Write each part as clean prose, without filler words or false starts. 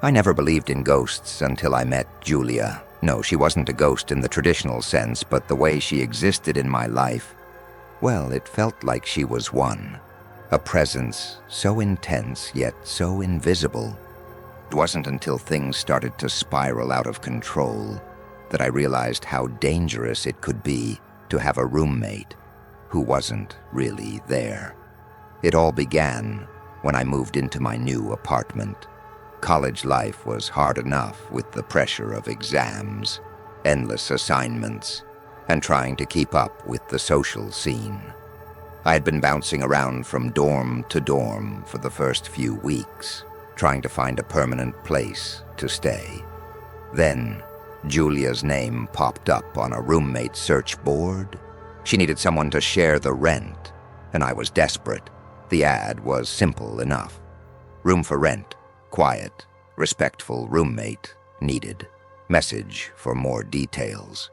I never believed in ghosts until I met Julia. No, she wasn't a ghost in the traditional sense, but the way she existed in my life, well, it felt like she was one. A presence so intense yet so invisible. It wasn't until things started to spiral out of control that I realized how dangerous it could be to have a roommate who wasn't really there. It all began when I moved into my new apartment. College life was hard enough with the pressure of exams, endless assignments, and trying to keep up with the social scene. I had been bouncing around from dorm to dorm for the first few weeks, trying to find a permanent place to stay. Then, Julia's name popped up on a roommate search board. She needed someone to share the rent, and I was desperate. The ad was simple enough. Room for rent, quiet, respectful roommate, needed. Message for more details.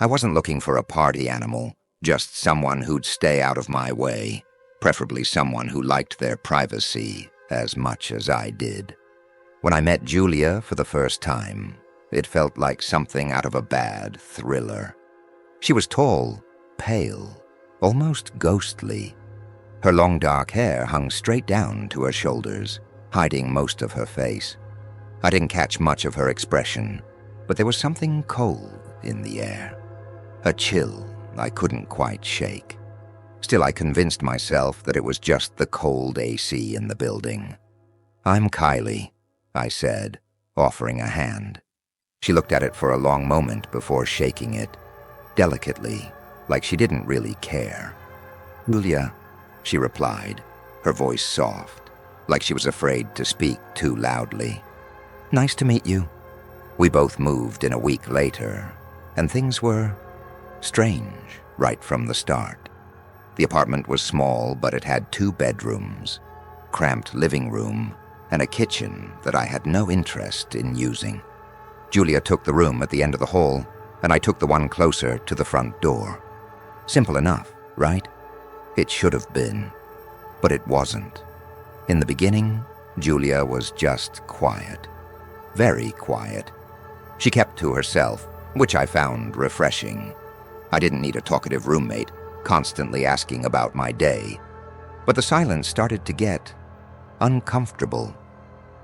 I wasn't looking for a party animal, just someone who'd stay out of my way, preferably someone who liked their privacy as much as I did. When I met Julia for the first time, it felt like something out of a bad thriller. She was tall, pale, almost ghostly. Her long dark hair hung straight down to her shoulders, hiding most of her face. I didn't catch much of her expression, but there was something cold in the air. A chill I couldn't quite shake. Still, I convinced myself that it was just the cold AC in the building. "I'm Kylie," I said, offering a hand. She looked at it for a long moment before shaking it, delicately, like she didn't really care. "Julia," she replied, her voice soft, like she was afraid to speak too loudly. "Nice to meet you." We both moved in a week later, and things were strange right from the start. The apartment was small, but it had 2 bedrooms, cramped living room, and a kitchen that I had no interest in using. Julia took the room at the end of the hall, and I took the one closer to the front door. Simple enough, right? It should have been, but it wasn't. In the beginning, Julia was just quiet. Very quiet. She kept to herself, which I found refreshing. I didn't need a talkative roommate, constantly asking about my day. But the silence started to get uncomfortable.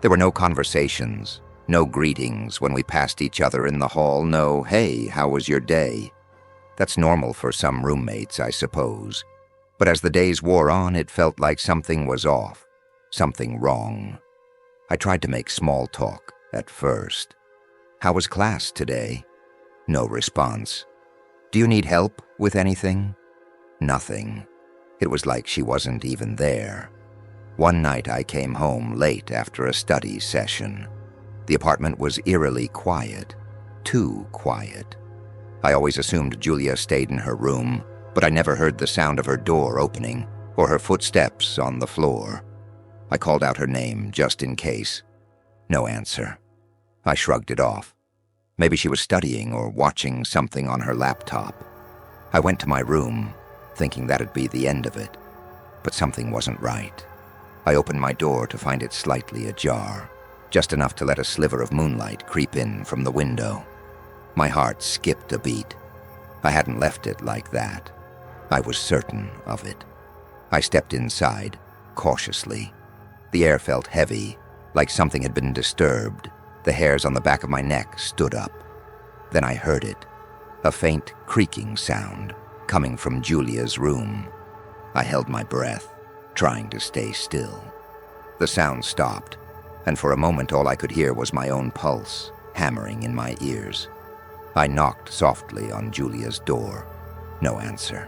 There were no conversations, no greetings when we passed each other in the hall, no, "Hey, how was your day?" That's normal for some roommates, I suppose. But as the days wore on, it felt like something was off, something wrong. I tried to make small talk at first. "How was class today?" No response. "Do you need help with anything?" Nothing. It was like she wasn't even there. One night I came home late after a study session. The apartment was eerily quiet, too quiet. I always assumed Julia stayed in her room, but I never heard the sound of her door opening or her footsteps on the floor. I called out her name just in case. No answer. I shrugged it off. Maybe she was studying or watching something on her laptop. I went to my room, thinking that'd be the end of it. But something wasn't right. I opened my door to find it slightly ajar, just enough to let a sliver of moonlight creep in from the window. My heart skipped a beat. I hadn't left it like that. I was certain of it. I stepped inside, cautiously. The air felt heavy, like something had been disturbed. The hairs on the back of my neck stood up. Then I heard it, a faint creaking sound coming from Julia's room. I held my breath, trying to stay still. The sound stopped, and for a moment all I could hear was my own pulse hammering in my ears. I knocked softly on Julia's door. No answer.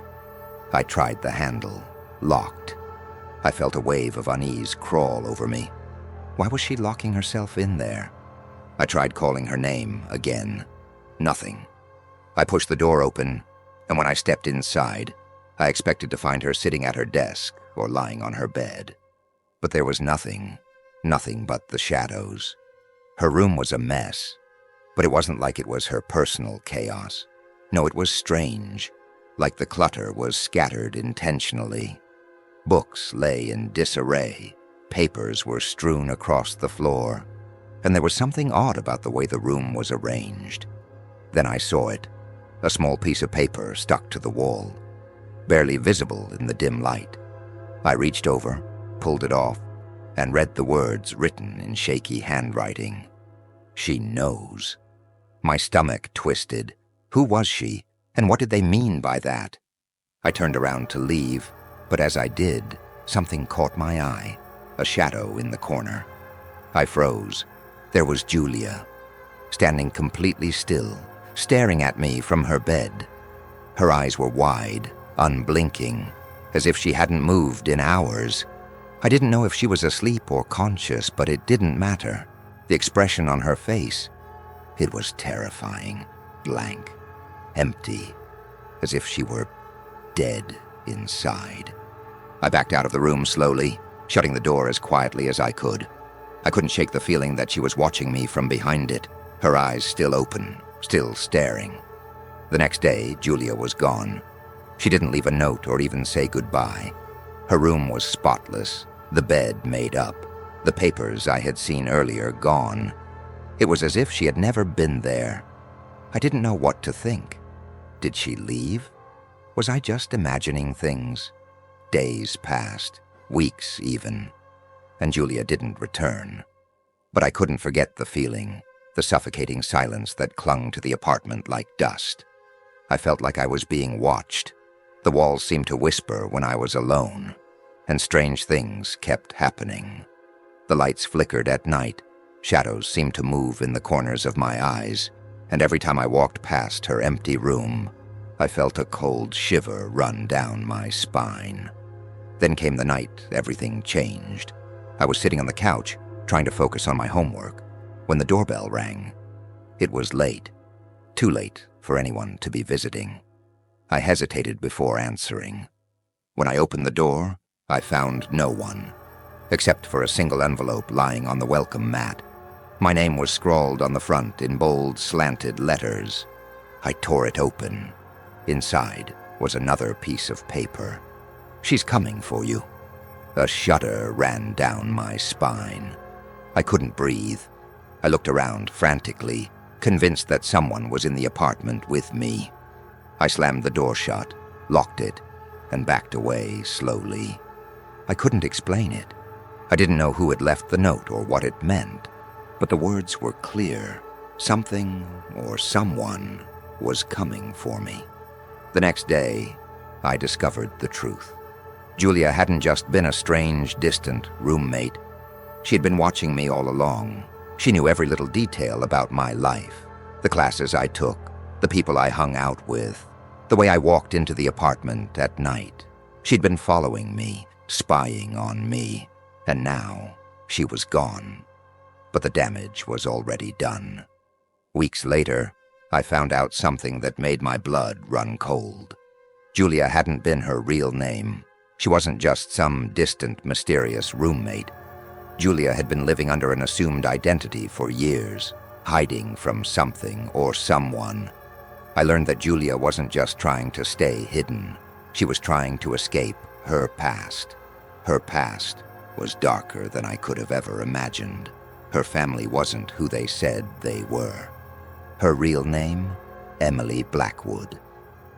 I tried the handle, locked. I felt a wave of unease crawl over me. Why was she locking herself in there? I tried calling her name again. Nothing. I pushed the door open, and when I stepped inside, I expected to find her sitting at her desk or lying on her bed. But there was nothing but the shadows. Her room was a mess, but it wasn't like it was her personal chaos. No, it was strange, like the clutter was scattered intentionally. Books lay in disarray, papers were strewn across the floor. and there was something odd about the way the room was arranged. Then I saw it, a small piece of paper stuck to the wall, barely visible in the dim light. I reached over, pulled it off, and read the words written in shaky handwriting. She knows. My stomach twisted. Who was she, and what did they mean by that? I turned around to leave, but as I did, something caught my eye, a shadow in the corner. I froze. There was Julia, standing completely still, staring at me from her bed. Her eyes were wide, unblinking, as if she hadn't moved in hours. I didn't know if she was asleep or conscious, but it didn't matter. The expression on her face, it was terrifying, blank, empty, as if she were dead inside. I backed out of the room slowly, shutting the door as quietly as I could. I couldn't shake the feeling that she was watching me from behind it, her eyes still open, still staring. The next day, Julia was gone. She didn't leave a note or even say goodbye. Her room was spotless, the bed made up, the papers I had seen earlier gone. It was as if she had never been there. I didn't know what to think. Did she leave? Was I just imagining things? Days passed, weeks even, and Julia didn't return. But I couldn't forget the feeling, the suffocating silence that clung to the apartment like dust. I felt like I was being watched. The walls seemed to whisper when I was alone, and strange things kept happening. The lights flickered at night, shadows seemed to move in the corners of my eyes, and every time I walked past her empty room, I felt a cold shiver run down my spine. Then came the night everything changed. I was sitting on the couch, trying to focus on my homework, when the doorbell rang. It was late, too late for anyone to be visiting. I hesitated before answering. When I opened the door, I found no one, except for a single envelope lying on the welcome mat. My name was scrawled on the front in bold, slanted letters. I tore it open. Inside was another piece of paper. "She's coming for you." A shudder ran down my spine. I couldn't breathe. I looked around frantically, convinced that someone was in the apartment with me. I slammed the door shut, locked it, and backed away slowly. I couldn't explain it. I didn't know who had left the note or what it meant, but the words were clear. Something or someone was coming for me. The next day, I discovered the truth. Julia hadn't just been a strange, distant roommate. She'd been watching me all along. She knew every little detail about my life, the classes I took, the people I hung out with, the way I walked into the apartment at night. She'd been following me, spying on me, and now she was gone. But the damage was already done. Weeks later, I found out something that made my blood run cold. Julia hadn't been her real name. She wasn't just some distant, mysterious roommate. Julia had been living under an assumed identity for years, hiding from something or someone. I learned that Julia wasn't just trying to stay hidden. She was trying to escape her past. Her past was darker than I could have ever imagined. Her family wasn't who they said they were. Her real name? Emily Blackwood.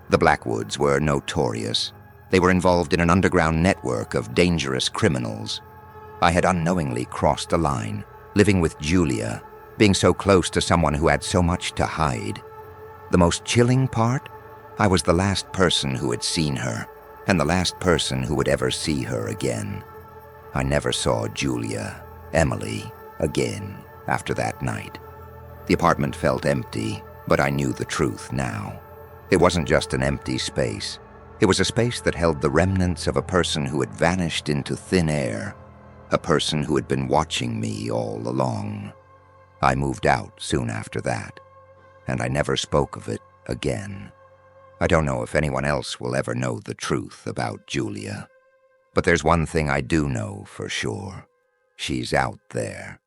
The Blackwoods were notorious. They were involved in an underground network of dangerous criminals. I had unknowingly crossed a line, living with Julia, being so close to someone who had so much to hide. The most chilling part? I was the last person who had seen her, and the last person who would ever see her again. I never saw Julia, Emily, again after that night. The apartment felt empty, but I knew the truth now. It wasn't just an empty space. It was a space that held the remnants of a person who had vanished into thin air, a person who had been watching me all along. I moved out soon after that, and I never spoke of it again. I don't know if anyone else will ever know the truth about Julia, but there's one thing I do know for sure. She's out there,